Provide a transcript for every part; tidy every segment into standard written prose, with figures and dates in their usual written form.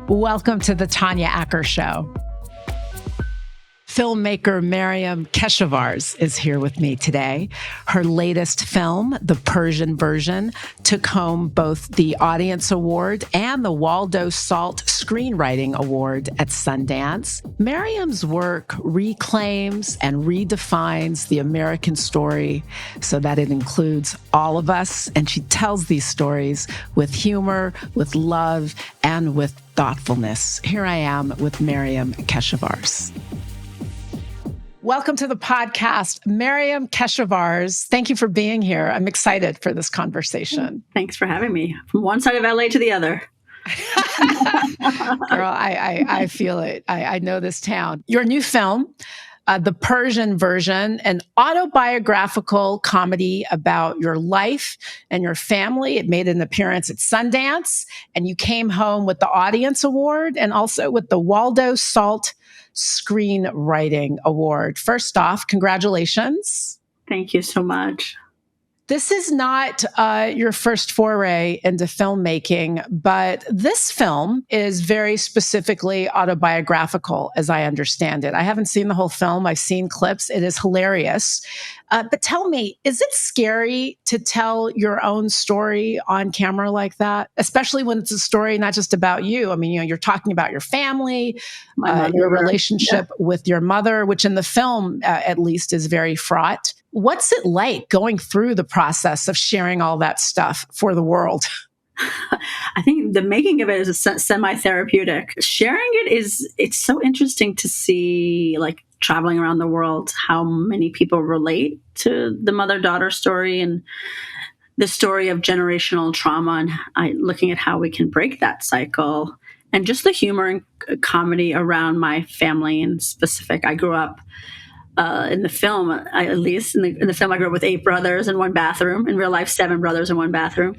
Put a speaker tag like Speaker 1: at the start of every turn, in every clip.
Speaker 1: Welcome to the Tanya Acker Show. Filmmaker Maryam Keshavarz is here with me today. Her latest film, The Persian Version, took home both the Audience Award and the Waldo Salt Screenwriting Award at Sundance. Maryam's work reclaims and redefines the American story so that it includes all of us, and she tells these stories with humor, with love, and with thoughtfulness. Here I am with Maryam Keshavarz. Welcome to the podcast, Maryam Keshavarz. Thank you for being here. I'm excited for this conversation.
Speaker 2: Thanks for having me. From one side of LA to the other.
Speaker 1: Girl, I feel it. I know this town. Your new film, The Persian Version, an autobiographical comedy about your life and your family. It made an appearance at Sundance, and you came home with the Audience Award and also with the Waldo Salt Screenwriting Award. First off, congratulations.
Speaker 2: Thank you so much.
Speaker 1: This is not your first foray into filmmaking, but this film is very specifically autobiographical, as I understand it. I haven't seen the whole film. I've seen clips. It is hilarious. But tell me, is it scary to tell your own story on camera like that? Especially when it's a story not just about you. I mean, you're talking about your family, your relationship with your mother, which in the film, at least, is very fraught. What's it like going through the process of sharing all that stuff for the world?
Speaker 2: I think the making of it is semi-therapeutic. Sharing it's so interesting to see, like, traveling around the world, how many people relate to the mother-daughter story and the story of generational trauma, and looking at how we can break that cycle. And just the humor and comedy around my family in specific. I grew up in the film, at least in the film, I grew up with 8 brothers in one bathroom. In real life, 7 brothers in one bathroom.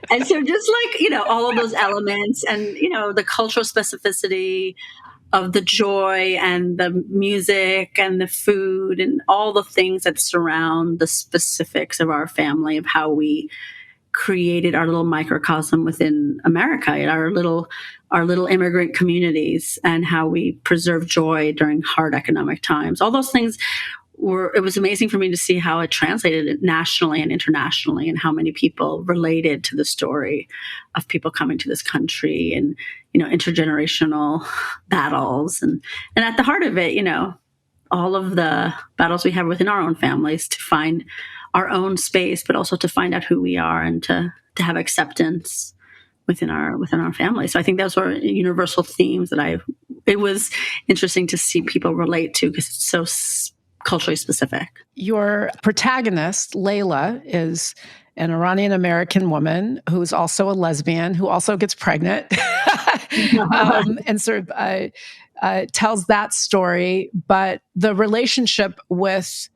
Speaker 2: And so just like, all of those elements and, the cultural specificity of the joy and the music and the food and all the things that surround the specifics of our family, of how we created our little microcosm within America, our little immigrant communities, and how we preserve joy during hard economic times. All those things it was amazing for me to see how it translated nationally and internationally, and how many people related to the story of people coming to this country and, intergenerational battles. And at the heart of it, all of the battles we have within our own families to find our own space, but also to find out who we are and to have acceptance within our family. So I think those were universal themes that it was interesting to see people relate to, because it's so culturally specific. Your protagonist, Layla, is an Iranian-American woman who's also a lesbian, who also gets pregnant and sort of tells that story. But the relationship with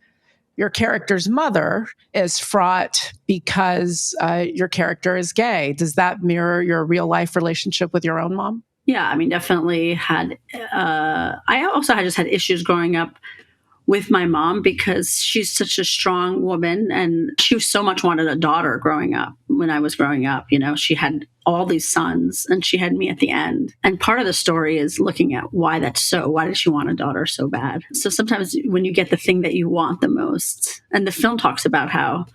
Speaker 2: your character's mother is fraught because your character is gay. Does that mirror your real life relationship with your own mom? Yeah, I mean, definitely had. I also just had issues growing up with my mom, because she's such a strong woman, and she so much wanted a daughter growing up. When I was growing up, she had all these sons and she had me at the end. And part of the story is looking at why that's so. Why did she want a daughter so bad? So sometimes when you get the thing that you want the most, and the film talks about how,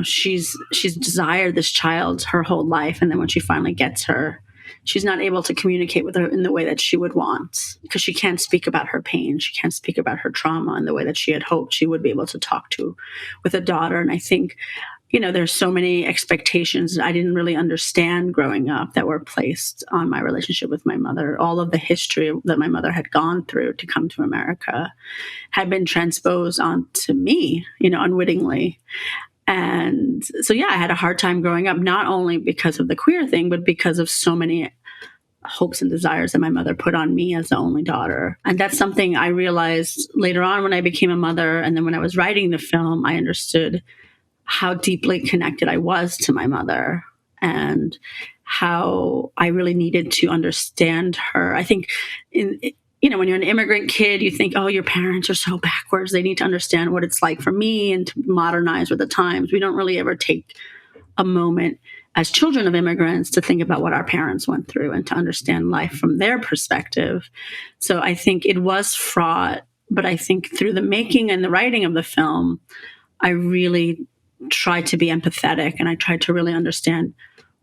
Speaker 2: she's desired this child her whole life, and then when she finally gets her, she's not able to communicate with her in the way that she would want, because she can't speak about her pain. She can't speak about her trauma in the way that she had hoped she would be able to talk to with a daughter. And I think, there's so many expectations that I didn't really understand growing up that were placed on my relationship with my mother. All of the history that my mother had gone through to come to America had been transposed onto me, unwittingly. And so, I had a hard time growing up, not only because of the queer thing, but because of so many hopes and desires that my mother put on me as the only daughter. And that's something I realized later on when I became a mother. And then when I was writing the film, I understood how deeply connected I was to my mother, and how I really needed to understand her. I think when you're an immigrant kid, you think, oh, your parents are so backwards. They need to understand what it's like for me and to modernize with the times. We don't really ever take a moment as children of immigrants to think about what our parents went through and to understand life from their perspective. So I think it was fraught, but I think through the making and the writing of the film, I really tried to be empathetic, and I tried to really understand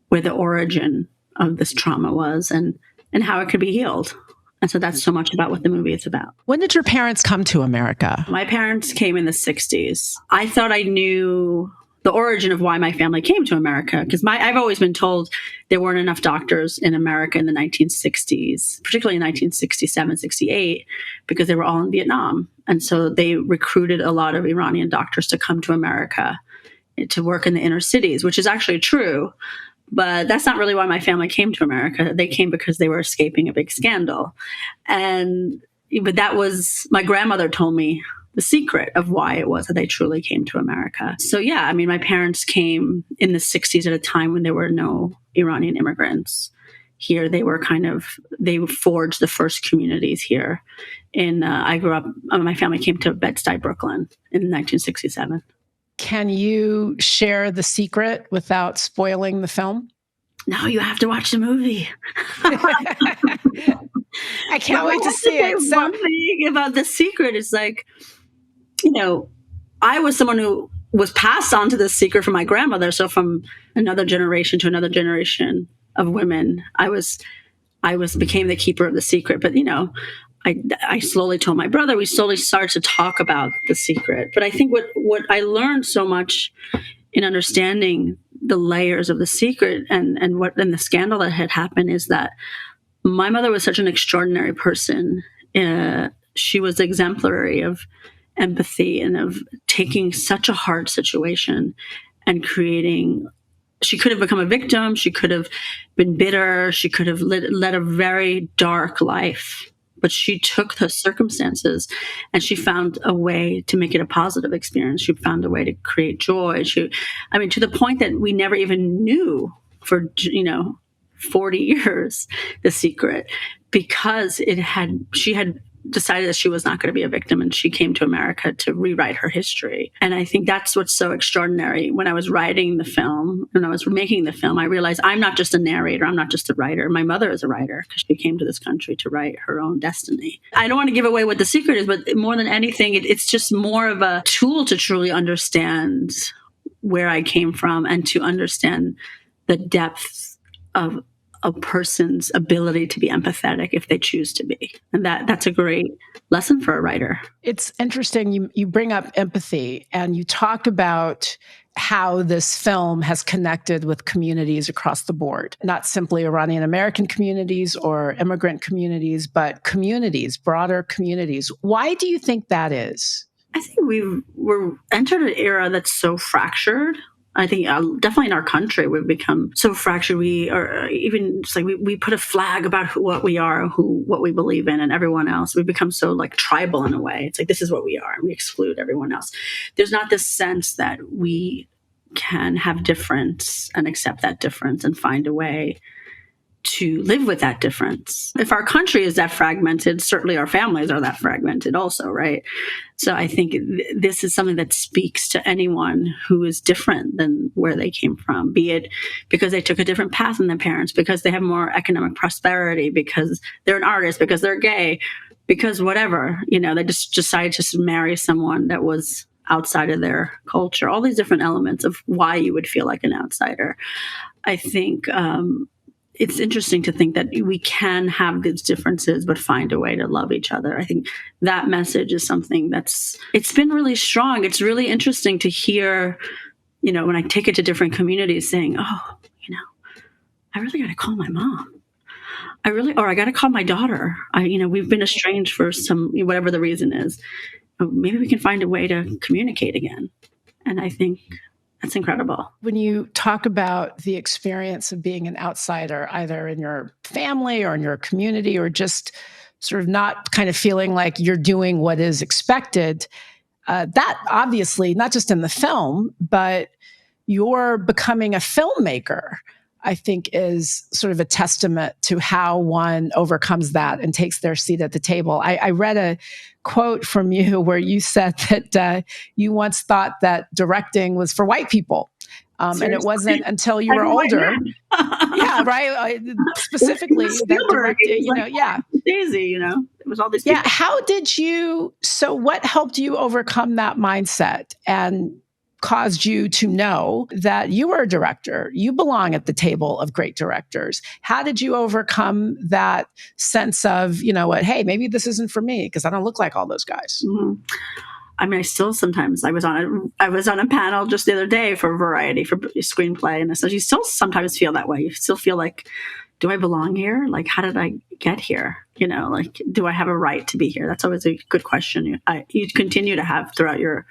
Speaker 2: where the origin of this trauma was and how it could be healed. And so that's so much about what the movie is about.
Speaker 1: When did your parents come to America?
Speaker 2: My parents came in the 60s. I thought I knew the origin of why my family came to America, because I've always been told there weren't enough doctors in America in the 1960s, particularly in 1967, 68, because they were all in Vietnam. And so they recruited a lot of Iranian doctors to come to America to work in the inner cities, which is actually true. But that's not really why my family came to America. They came because they were escaping a big scandal. But that was, my grandmother told me the secret of why it was that they truly came to America. So yeah, I mean, my parents came in the 60s at a time when there were no Iranian immigrants here. They forged the first communities here. I grew up, my family came to Bed-Stuy, Brooklyn in 1967.
Speaker 1: Can you share the secret without spoiling the film?
Speaker 2: No, you have to watch the movie.
Speaker 1: I can't wait to see it.
Speaker 2: So, one thing about the secret is I was someone who was passed on to this secret from my grandmother. So from another generation to another generation of women, I became the keeper of the secret. But I slowly told my brother. We slowly started to talk about the secret. But I think what I learned so much in understanding the layers of the secret and the scandal that had happened is that my mother was such an extraordinary person. She was exemplary of empathy and of taking such a hard situation and creating. She could have become a victim. She could have been bitter. She could have led a very dark life. But she took the circumstances and she found a way to make it a positive experience. She found a way to create joy. To the point that we never even knew for, 40 years, the secret, because she had decided that she was not going to be a victim, and she came to America to rewrite her history. And I think that's what's so extraordinary. When I was writing the film, when I was making the film, I realized I'm not just a narrator. I'm not just a writer. My mother is a writer because she came to this country to write her own destiny. I don't want to give away what the secret is, but more than anything, it's just more of a tool to truly understand where I came from and to understand the depth of a person's ability to be empathetic if they choose to be. And that's a great lesson for a writer.
Speaker 1: It's interesting. You bring up empathy and you talk about how this film has connected with communities across the board, not simply Iranian American communities or immigrant communities, but communities, broader communities. Why do you think that is?
Speaker 2: I think we're entered an era that's so fractured. I think definitely in our country, we've become so fractured. We are even we put a flag about what we are, what we believe in, and everyone else. We've become so tribal in a way. It's this is what we are, and we exclude everyone else. There's not this sense that we can have difference and accept that difference and find a way to live with that difference. If our country is that fragmented, certainly our families are that fragmented also, right? So I think this is something that speaks to anyone who is different than where they came from, be it because they took a different path than their parents, because they have more economic prosperity, because they're an artist, because they're gay, because whatever, they just decided to marry someone that was outside of their culture, all these different elements of why you would feel like an outsider. I think it's interesting to think that we can have these differences, but find a way to love each other. I think that message is something it's been really strong. It's really interesting to hear, when I take it to different communities saying, oh, I really got to call my mom. I got to call my daughter. We've been estranged for whatever the reason is. Maybe we can find a way to communicate again. And I think that's incredible.
Speaker 1: When you talk about the experience of being an outsider, either in your family or in your community, or just sort of not kind of feeling like you're doing what is expected, that obviously, not just in the film, but you're becoming a filmmaker, I think is sort of a testament to how one overcomes that and takes their seat at the table. I read a quote from you where you said that you once thought that directing was for white people. And it wasn't until you were
Speaker 2: Like,
Speaker 1: older. Yeah, right. Specifically, that directed,
Speaker 2: like, Daisy, it was all these
Speaker 1: Yeah.
Speaker 2: people.
Speaker 1: So what helped you overcome that mindset and caused you to know that you were a director? You belong at the table of great directors. How did you overcome that sense of, hey, maybe this isn't for me because I don't look like all those guys?
Speaker 2: Mm-hmm. I mean, I still sometimes, I was on a panel just the other day for Variety for screenplay, and so you still sometimes feel that way. You still feel like, do I belong here? Like, how did I get here? Like, do I have a right to be here? That's always a good question you continue to have throughout your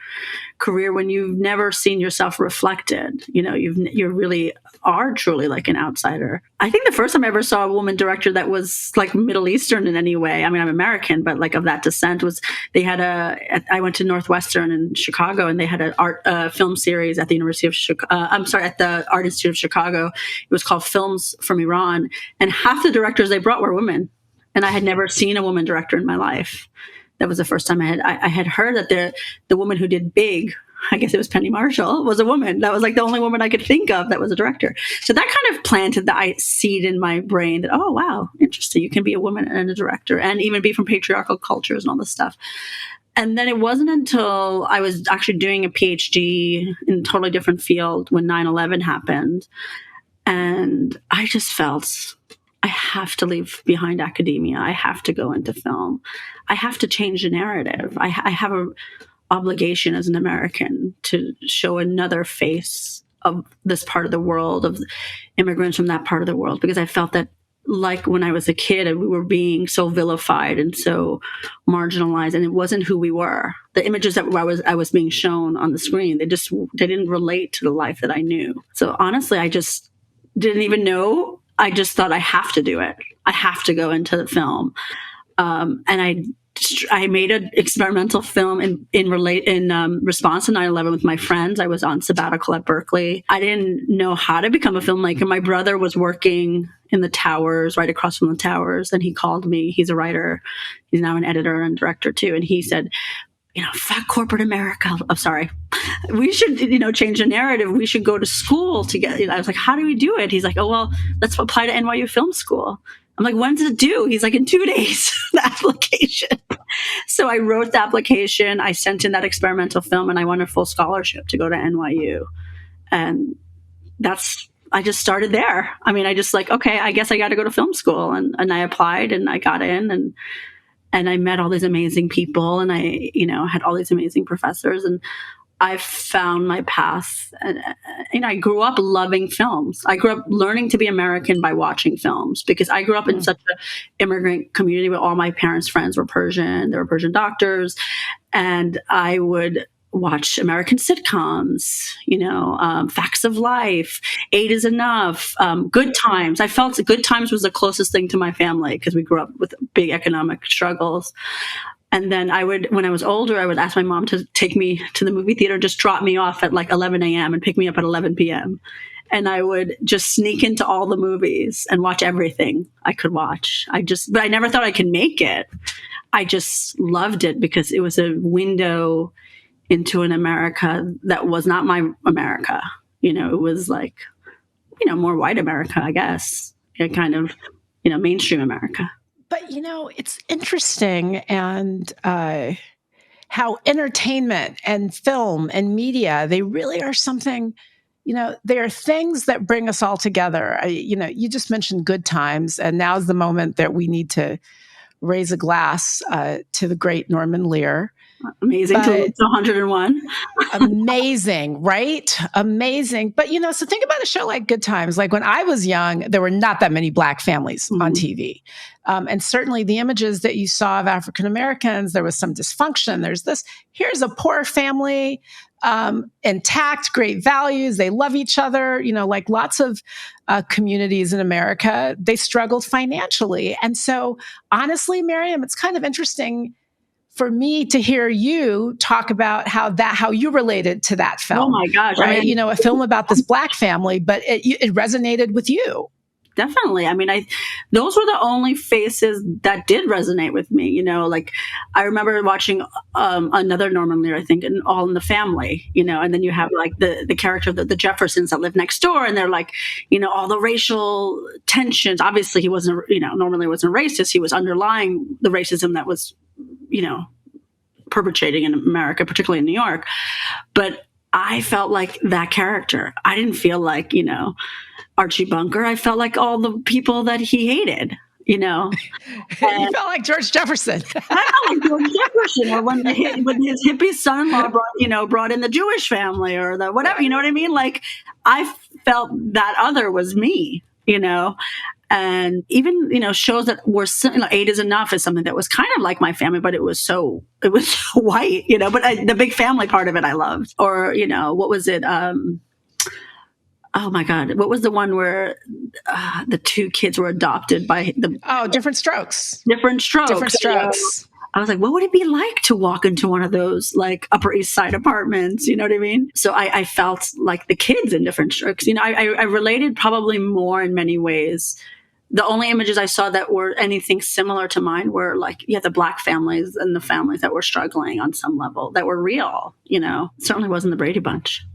Speaker 2: career when you've never seen yourself reflected. You really are truly like an outsider. I think the first time I ever saw a woman director that was like Middle Eastern in any way, I mean, I'm American, but like of that descent, was I went to Northwestern in Chicago, and they had an art film series at the University of Chicago. At the Art Institute of Chicago. It was called Films from Iran, and half the directors they brought were women. And I had never seen a woman director in my life. That was the first time I had heard that the woman who did Big, I guess it was Penny Marshall, was a woman. That was like the only woman I could think of that was a director. So that kind of planted the seed in my brain that, oh, wow, interesting. You can be a woman and a director and even be from patriarchal cultures and all this stuff. And then it wasn't until I was actually doing a PhD in a totally different field when 9/11 happened. And I just felt, I have to leave behind academia. I have to go into film. I have to change the narrative. I have an obligation as an American to show another face of this part of the world, of immigrants from that part of the world, because I felt that, like when I was a kid, we were being so vilified and so marginalized, and it wasn't who we were. The images that I was being shown on the screen, they didn't relate to the life that I knew. So honestly, I just didn't even know. I just thought, I have to do it. I have to go into the film. And I made an experimental film in response to 9/11 with my friends. I was on sabbatical at Berkeley. I didn't know how to become a filmmaker. My brother was working in the towers, right across from the towers, and he called me. He's a writer. He's now an editor and director too. And he said, fuck corporate America. I'm sorry. We should, change the narrative. We should go to school to get, I was like, how do we do it? He's like, oh, well, let's apply to NYU Film School. I'm like, when's it due? He's like, in 2 days, the application. So I wrote the application. I sent in that experimental film, and I won a full scholarship to go to NYU. And I just started there. I mean, I just like, okay, I guess I got to go to film school. And I applied, and I got in, and I met all these amazing people, and I, had all these amazing professors, and I found my path. And I grew up loving films. I grew up learning to be American by watching films, because I grew up in such an immigrant community where all my parents' friends were Persian. They were Persian doctors. And I would watch American sitcoms, Facts of Life, Eight is Enough, Good Times. I felt Good Times was the closest thing to my family because we grew up with big economic struggles. And then when I was older, I would ask my mom to take me to the movie theater, just drop me off at like 11 a.m. and pick me up at 11 p.m. And I would just sneak into all the movies and watch everything I could watch. But I never thought I could make it. I just loved it because it was a window into an America that was not my America. It was like, more white America, I guess, kind of, mainstream America.
Speaker 1: But, it's interesting and how entertainment and film and media, they really are something, they are things that bring us all together. You just mentioned Good Times, and now's the moment that we need to raise a glass to the great Norman Lear.
Speaker 2: Amazing. To 101.
Speaker 1: Amazing, right? Amazing. But, so think about a show like Good Times. Like when I was young, there were not that many Black families on TV. And certainly the images that you saw of African Americans, there was some dysfunction. Here's a poor family, intact, great values. They love each other. Like lots of communities in America, they struggled financially. And so honestly, Maryam, it's kind of interesting for me to hear you talk about how you related to that film.
Speaker 2: Oh my gosh.
Speaker 1: Right? A film about this Black family, but it resonated with you.
Speaker 2: definitely. I mean, those were the only faces that did resonate with me. You know, like I remember watching another Norman Lear, I think, in All in the Family. You know, and then you have like the character of the Jeffersons that live next door, and they're like, you know, all the racial tensions. Obviously, he wasn't, you know, Norman Lear wasn't racist. He was underlying the racism that was, you know, perpetrating in America, particularly in New York. But I felt like that character. I didn't feel like, you know, Archie Bunker. I felt like all the people that he hated, you know.
Speaker 1: You felt like George Jefferson.
Speaker 2: I felt like George Jefferson, or when his hippie son-in-law brought in the Jewish family, or the whatever, you know what I mean? Like, I felt that other was me, you know. And even, you know, shows that were, you know, 8 is Enough is something that was kind of like my family, but it was so white, you know, but the big family part of it I loved. Or, you know, what was it? Oh my God. What was the one where the 2 kids were adopted by
Speaker 1: Different Strokes.
Speaker 2: Different Strokes.
Speaker 1: Different Strokes.
Speaker 2: You know? I was like, what would it be like to walk into one of those like Upper East Side apartments? You know what I mean? So I felt like the kids in Different Strokes. You know, I related probably more in many ways. The only images I saw that were anything similar to mine were like, yeah, the Black families and the families that were struggling on some level that were real, you know. It certainly wasn't the Brady Bunch.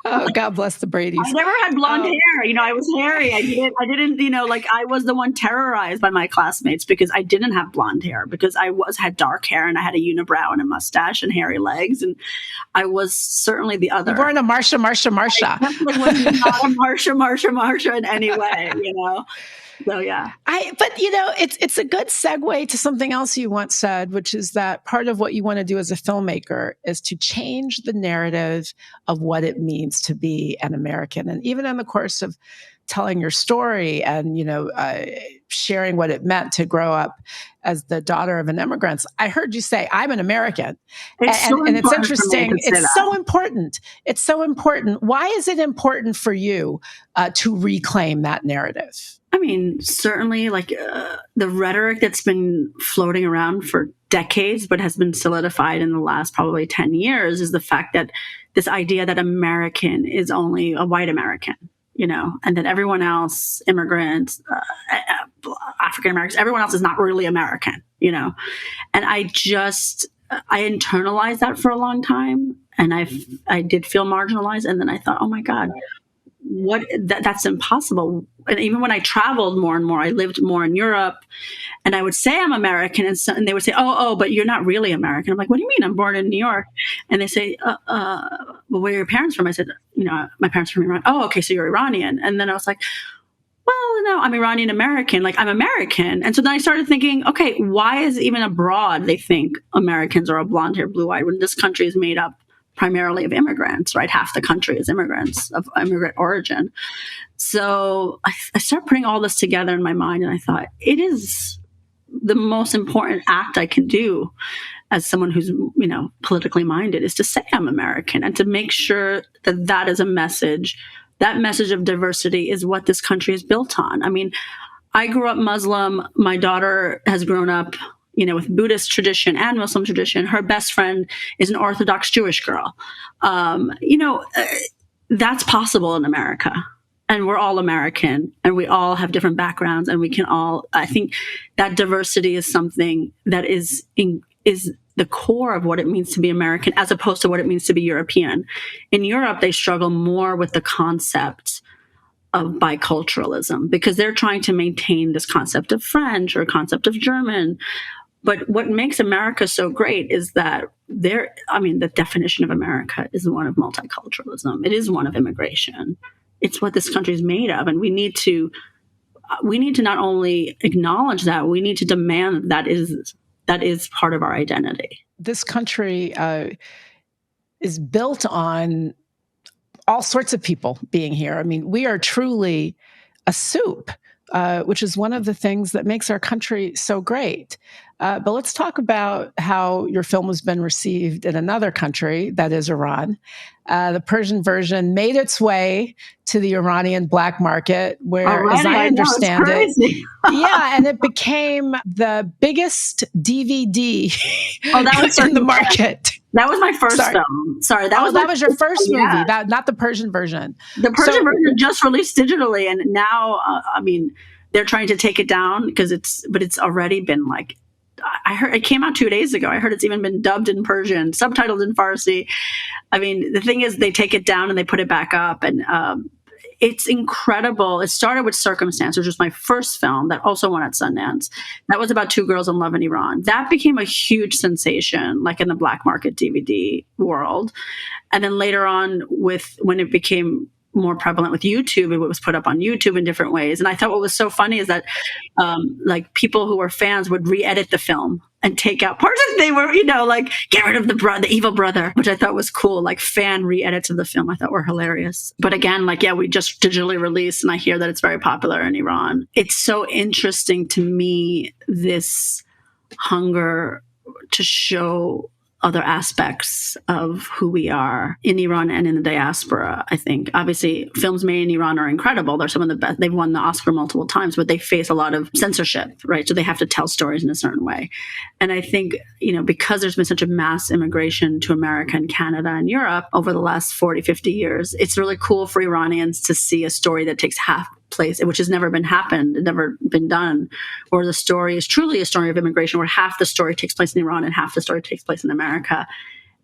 Speaker 1: Oh, God bless the Bradys.
Speaker 2: I never had blonde hair. You know, I was hairy. I didn't, you know, like I was the one terrorized by my classmates because I didn't have blonde hair, because I had dark hair and I had a unibrow and a mustache and hairy legs. And I was certainly the other.
Speaker 1: You weren't a Marsha.
Speaker 2: I definitely was not a Marsha in any way, you know. So yeah.
Speaker 1: But you know, it's a good segue to something else you once said, which is that part of what you want to do as a filmmaker is to change the narrative of what it means to be an American. And even in the course of telling your story and, you know, sharing what it meant to grow up as the daughter of an immigrant, I heard you say, I'm an American. And it's interesting. It's so important. It's so important. Why is it important for you to reclaim that narrative?
Speaker 2: I mean, certainly like the rhetoric that's been floating around for decades, but has been solidified in the last probably 10 years is the fact that this idea that American is only a white American, you know, and that everyone else, immigrants, African Americans, everyone else is not really American, you know. And I internalized that for a long time. And I did feel marginalized. And then I thought, oh my God, that's impossible. And even when I traveled more and more, I lived more in Europe, and I would say I'm American, and they would say, oh, but you're not really American. I'm like, what do you mean? I'm born in New York. And they say, well, where are your parents from? I said, you know, my parents are from Iran. Oh, okay, so you're Iranian. And then I was like, well, no, I'm Iranian American. Like, I'm American. And so then I started thinking, okay, why is even abroad they think Americans are a blonde hair, blue eyed, when this country is made up primarily of immigrants, right? Half the country is immigrants of immigrant origin. So I started putting all this together in my mind, and I thought, it is the most important act I can do as someone who's, you know, politically minded, is to say I'm American, and to make sure that that is a message. That message of diversity is what this country is built on. I mean, I grew up Muslim. My daughter has grown up, you know, with Buddhist tradition and Muslim tradition. Her best friend is an Orthodox Jewish girl. You know, that's possible in America. And we're all American, and we all have different backgrounds, and we can all, I think that diversity is something that is the core of what it means to be American, as opposed to what it means to be European. In Europe, they struggle more with the concept of biculturalism, because they're trying to maintain this concept of French or concept of German. But what makes America so great is that the definition of America is one of multiculturalism. It is one of immigration. It's what this country is made of. And we need to not only acknowledge that, we need to demand that is part of our identity.
Speaker 1: This country is built on all sorts of people being here. I mean, we are truly a soup, which is one of the things that makes our country so great. But let's talk about how your film has been received in another country, that is Iran. The Persian version made its way to the Iranian black market, where,
Speaker 2: already,
Speaker 1: as I understand it,
Speaker 2: yeah,
Speaker 1: and it became the biggest DVD
Speaker 2: that was
Speaker 1: in the market.
Speaker 2: That was my first
Speaker 1: Sorry.
Speaker 2: film. Sorry, that
Speaker 1: was your first movie,
Speaker 2: yeah.
Speaker 1: not the Persian version.
Speaker 2: The Persian version just released digitally, and now, they're trying to take it down but it's already been like, I heard it came out 2 days ago. I heard it's even been dubbed in Persian, subtitled in Farsi. I mean, the thing is, they take it down and they put it back up, and it's incredible. It started with Circumstance, which was my first film that also won at Sundance. That was about two girls in love in Iran. That became a huge sensation, like in the black market DVD world. And then later on, when it became more prevalent with YouTube, it was put up on YouTube in different ways. And I thought what was so funny is that like people who were fans would re-edit the film and take out parts that they were, like get rid of the evil brother, which I thought was cool. Like fan re-edits of the film I thought were hilarious. But again, like, yeah, we just digitally released, and I hear that it's very popular in Iran. It's so interesting to me, this hunger to show other aspects of who we are in Iran and in the diaspora. I think obviously films made in Iran are incredible. They're some of the best. They've won the Oscar multiple times, but they face a lot of censorship, right? So they have to tell stories in a certain way. And I think, because there's been such a mass immigration to America and Canada and Europe over the last 40, 50 years, it's really cool for Iranians to see a story that takes half place, which has never been done, or the story is truly a story of immigration where half the story takes place in Iran and half the story takes place in America.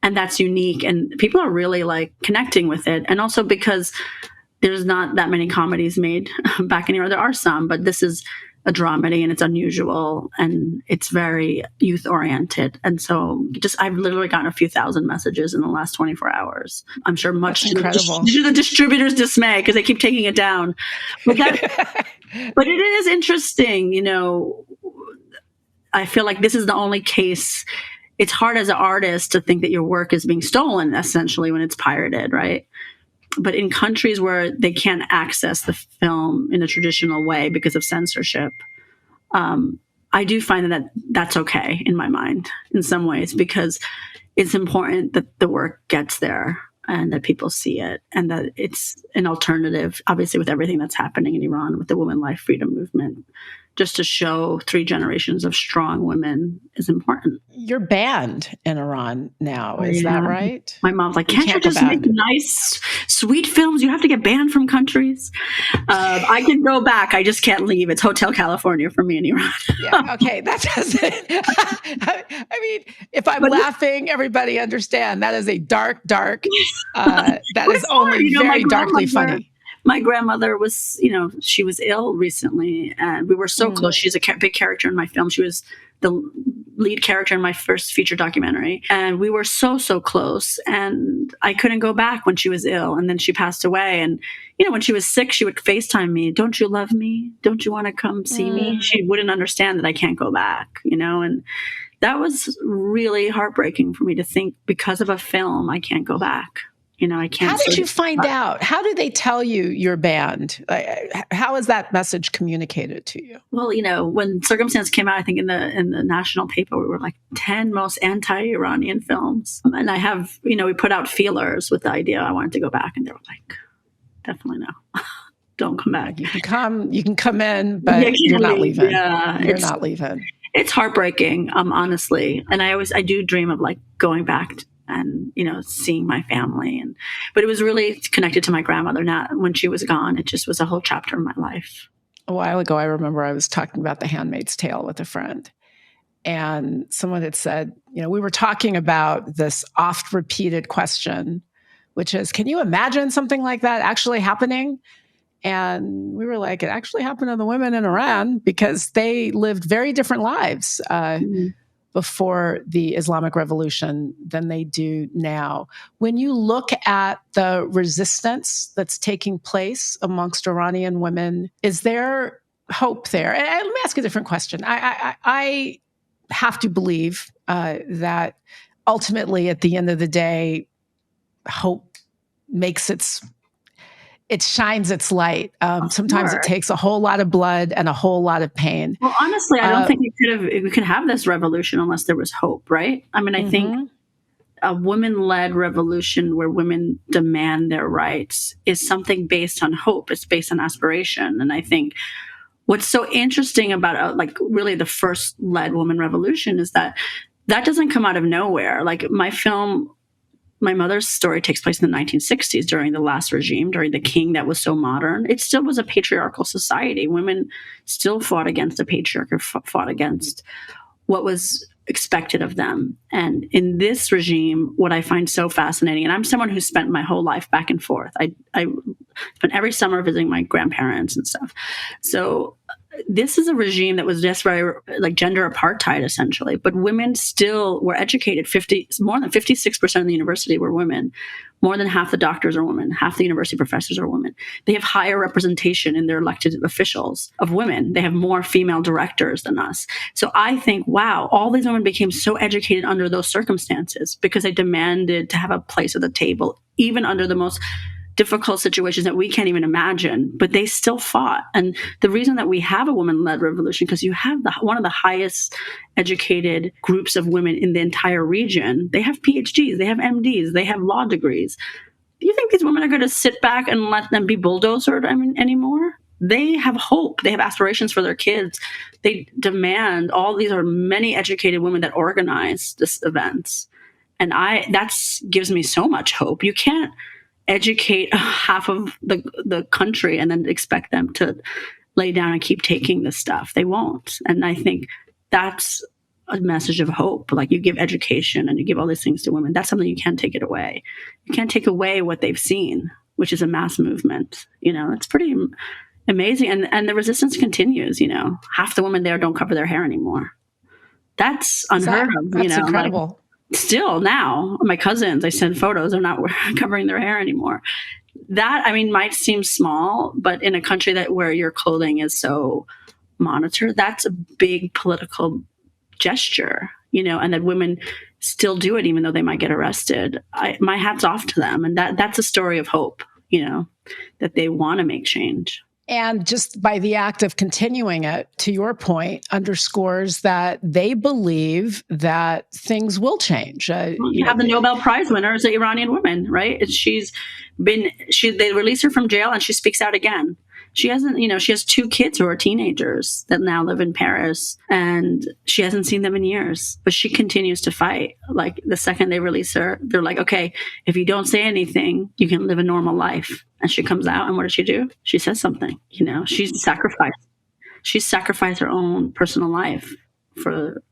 Speaker 2: And that's unique. And people are really like connecting with it. And also because there's not that many comedies made back in Iran. There are some, but this is a dramedy, and it's unusual, and it's very youth oriented. And so I've literally gotten a few thousand messages in the last 24 hours. I'm sure much to the distributors' dismay, because they keep taking it down. But but it is interesting, I feel like this is the only case. It's hard as an artist to think that your work is being stolen, essentially, when it's pirated, right? But in countries where they can't access the film in a traditional way because of censorship, I do find that that's okay in my mind in some ways, because it's important that the work gets there and that people see it, and that it's an alternative, obviously, with everything that's happening in Iran with the women life freedom movement. Just to show 3 generations of strong women is important.
Speaker 1: You're banned in Iran now, is that right?
Speaker 2: My mom's like, can't you just make nice, sweet films? You have to get banned from countries. I can go back. I just can't leave. It's Hotel California for me in Iran.
Speaker 1: Yeah, okay, that doesn't. I mean, if I'm laughing, everybody understand that is a dark. That is only very darkly funny.
Speaker 2: My grandmother was, she was ill recently, and we were so close. She's a big character in my film. She was the lead character in my first feature documentary. And we were so close, and I couldn't go back when she was ill. And then she passed away. And, when she was sick, she would FaceTime me. Don't you love me? Don't you want to come see me? She wouldn't understand that I can't go back, and that was really heartbreaking for me to think, because of a film, I can't go back. I can't.
Speaker 1: How did you find out? How did they tell you you're banned? How is that message communicated to you?
Speaker 2: Well, when Circumstance came out, I think in the national paper, we were like 10 most anti-Iranian films. And I have, we put out feelers with the idea I wanted to go back, and they were like, definitely no. Don't come back.
Speaker 1: You can come in, but you're not leaving.
Speaker 2: Yeah,
Speaker 1: you're not leaving.
Speaker 2: It's heartbreaking, honestly. And I do dream of like going back and seeing my family, but it was really connected to my grandmother. Now, when she was gone, it just was a whole chapter in my life.
Speaker 1: A while ago, I remember I was talking about The Handmaid's Tale with a friend, and someone had said, we were talking about this oft repeated question, which is, can you imagine something like that actually happening? And we were like, it actually happened to the women in Iran, because they lived very different lives before the Islamic Revolution than they do now. When you look at the resistance that's taking place amongst Iranian women, is there hope there? And let me ask a different question. I have to believe that ultimately, at the end of the day, hope makes it shines its light. Sometimes it takes a whole lot of blood and a whole lot of pain.
Speaker 2: Well, honestly, I don't think we could have this revolution unless there was hope, right? I mean, I think a women-led revolution where women demand their rights is something based on hope. It's based on aspiration. And I think what's so interesting about really the first led woman revolution is that that doesn't come out of nowhere. Like my film, my mother's story takes place in the 1960s during the last regime, during the king that was so modern. It still was a patriarchal society. Women still fought against the patriarchy, fought against what was expected of them. And in this regime, what I find so fascinating, and I'm someone who spent my whole life back and forth. I spent every summer visiting my grandparents and stuff. So this is a regime that was just very like gender apartheid, essentially. But women still were educated. More than 56% of the university were women. More than half the doctors are women. Half the university professors are women. They have higher representation in their elected officials of women. They have more female directors than us. So I think, wow, all these women became so educated under those circumstances because they demanded to have a place at the table, even under the most difficult situations that we can't even imagine, but they still fought. And the reason that we have a woman-led revolution, because you have one of the highest educated groups of women in the entire region. They have PhDs, they have MDs, they have law degrees. Do you think these women are going to sit back and let them be bulldozed anymore? They have hope. They have aspirations for their kids. They demand these are many educated women that organize this events. And that gives me so much hope. You can't educate half of the country and then expect them to lay down and keep taking this stuff. They won't. And I think that's a message of hope. Like you give education and you give all these things to women. That's something you can't take it away. You can't take away what they've seen, which is a mass movement. It's pretty amazing. And the resistance continues. Half the women there don't cover their hair anymore. That's unheard of.
Speaker 1: That's incredible.
Speaker 2: Like, still now, my cousins, I send photos, they're not covering their hair anymore. That, might seem small, but in a country where your clothing is so monitored, that's a big political gesture, and that women still do it even though they might get arrested. My hat's off to them. And that's a story of hope, that they want to make change.
Speaker 1: And just by the act of continuing it, to your point, underscores that they believe that things will change.
Speaker 2: You have the Nobel Prize winner is an Iranian woman, right? They release her from jail and she speaks out again. She has 2 kids who are teenagers that now live in Paris, and she hasn't seen them in years, but she continues to fight. Like the second they release her, they're like, okay, if you don't say anything, you can live a normal life. And she comes out, and what does she do? She says something, she's sacrificed her own personal life for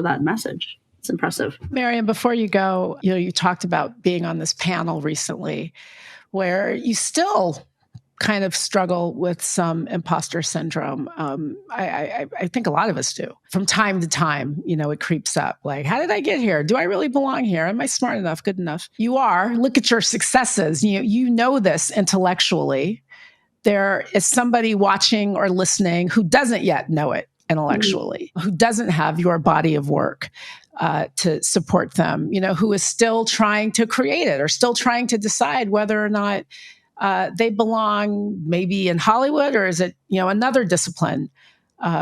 Speaker 2: that message. It's impressive.
Speaker 1: Maryam, before you go, you talked about being on this panel recently where you still kind of struggle with some imposter syndrome. I think a lot of us do. From time to time, it creeps up. Like, how did I get here? Do I really belong here? Am I smart enough, good enough? You are. Look at your successes. You know this intellectually. There is somebody watching or listening who doesn't yet know it intellectually, who doesn't have your body of work to support them, who is still trying to create it or still trying to decide whether or not they belong maybe in Hollywood, or is it, another discipline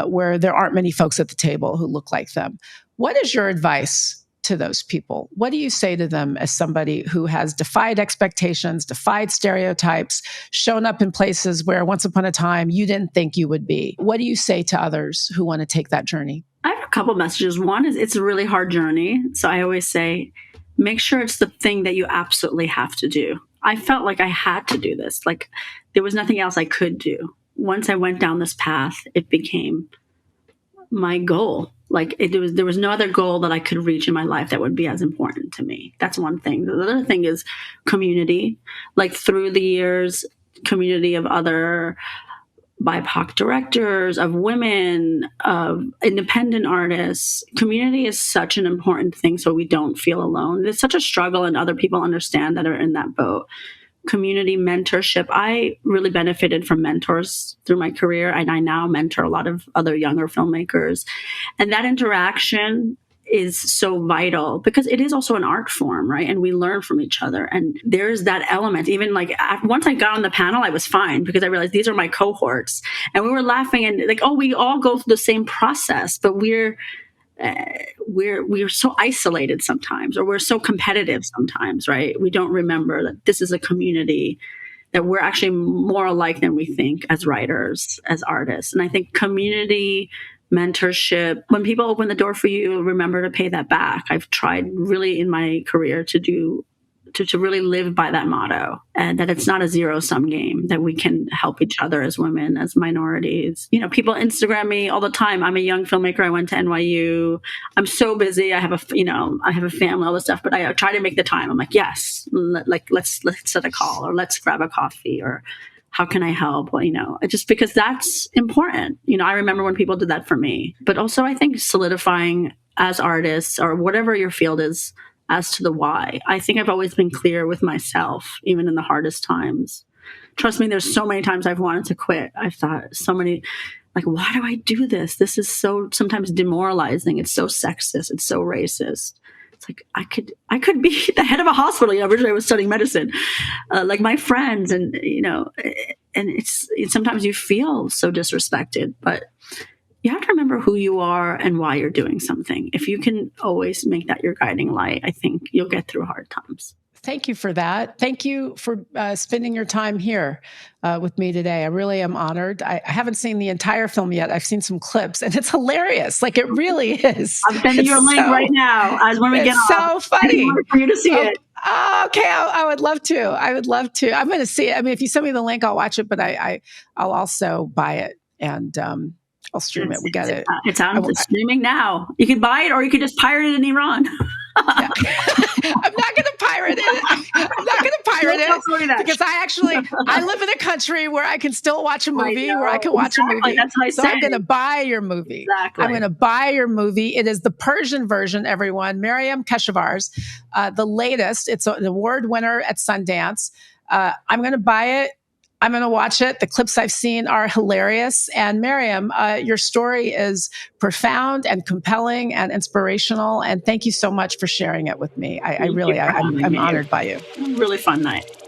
Speaker 1: where there aren't many folks at the table who look like them. What is your advice to those people? What do you say to them as somebody who has defied expectations, defied stereotypes, shown up in places where once upon a time you didn't think you would be? What do you say to others who want to take that journey?
Speaker 2: I have a couple messages. One is it's a really hard journey. So I always say, make sure it's the thing that you absolutely have to do. I felt like I had to do this. Like there was nothing else I could do. Once I went down this path, it became my goal. Like there was no other goal that I could reach in my life that would be as important to me. That's one thing. The other thing is community. Like through the years, community of other BIPOC directors, of women, of independent artists. Community is such an important thing so we don't feel alone. It's such a struggle, and other people understand that are in that boat. Community mentorship. I really benefited from mentors through my career, and I now mentor a lot of other younger filmmakers. And that interaction is so vital because it is also an art form, right? And we learn from each other. And there's that element. Even like once I got on the panel, I was fine because I realized these are my cohorts. And we were laughing and like, oh, we all go through the same process, but we're so isolated sometimes, or we're so competitive sometimes, right? We don't remember that this is a community, that we're actually more alike than we think as writers, as artists. And I think community mentorship. When people open the door for you, remember to pay that back. I've tried really in my career to really live by that motto, and that it's not a zero-sum game, that we can help each other as women, as minorities. People Instagram me all the time. I'm a young filmmaker. I went to NYU. I'm so busy. I have a family, all this stuff, but I try to make the time. I'm like, yes, let's set a call, or let's grab a coffee, or how can I help? Well, just because that's important. I remember when people did that for me, but also I think solidifying as artists, or whatever your field is, as to the why. I think I've always been clear with myself, even in the hardest times. Trust me, there's so many times I've wanted to quit. I've thought so many, like, why do I do this? This is so sometimes demoralizing. It's so sexist. It's so racist. It's like, I could be the head of a hospital. Originally I was studying medicine, like my friends, and it's sometimes you feel so disrespected, but you have to remember who you are and why you're doing something. If you can always make that your guiding light, I think you'll get through hard times.
Speaker 1: Thank you for that. Thank you for spending your time here with me today. I really am honored. I haven't seen the entire film yet. I've seen some clips, and it's hilarious. Like, it really is.
Speaker 2: I'm sending you a link right now as when we get off.
Speaker 1: It's so funny.
Speaker 2: For you to see it.
Speaker 1: Okay, I would love to. I'm going to see it. I mean, if you send me the link, I'll watch it, but I'll also buy it, and I'll stream it. We got it.
Speaker 2: It's out. It's streaming now. You can buy it, or you can just pirate it in Iran.
Speaker 1: I'm not going to pirate it. I'm not going to pirate it because I live in a country where I can still watch a movie, where I can watch a movie.
Speaker 2: That's what I
Speaker 1: so
Speaker 2: said.
Speaker 1: I'm going to buy your movie.
Speaker 2: Exactly.
Speaker 1: I'm going to buy your movie. It is the Persian version, everyone. Maryam Keshavarz, the latest. It's an award winner at Sundance. I'm going to buy it. I'm going to watch it. The clips I've seen are hilarious. And Maryam, your story is profound and compelling and inspirational. And thank you so much for sharing it with me. I'm honored by you.
Speaker 2: Really fun night.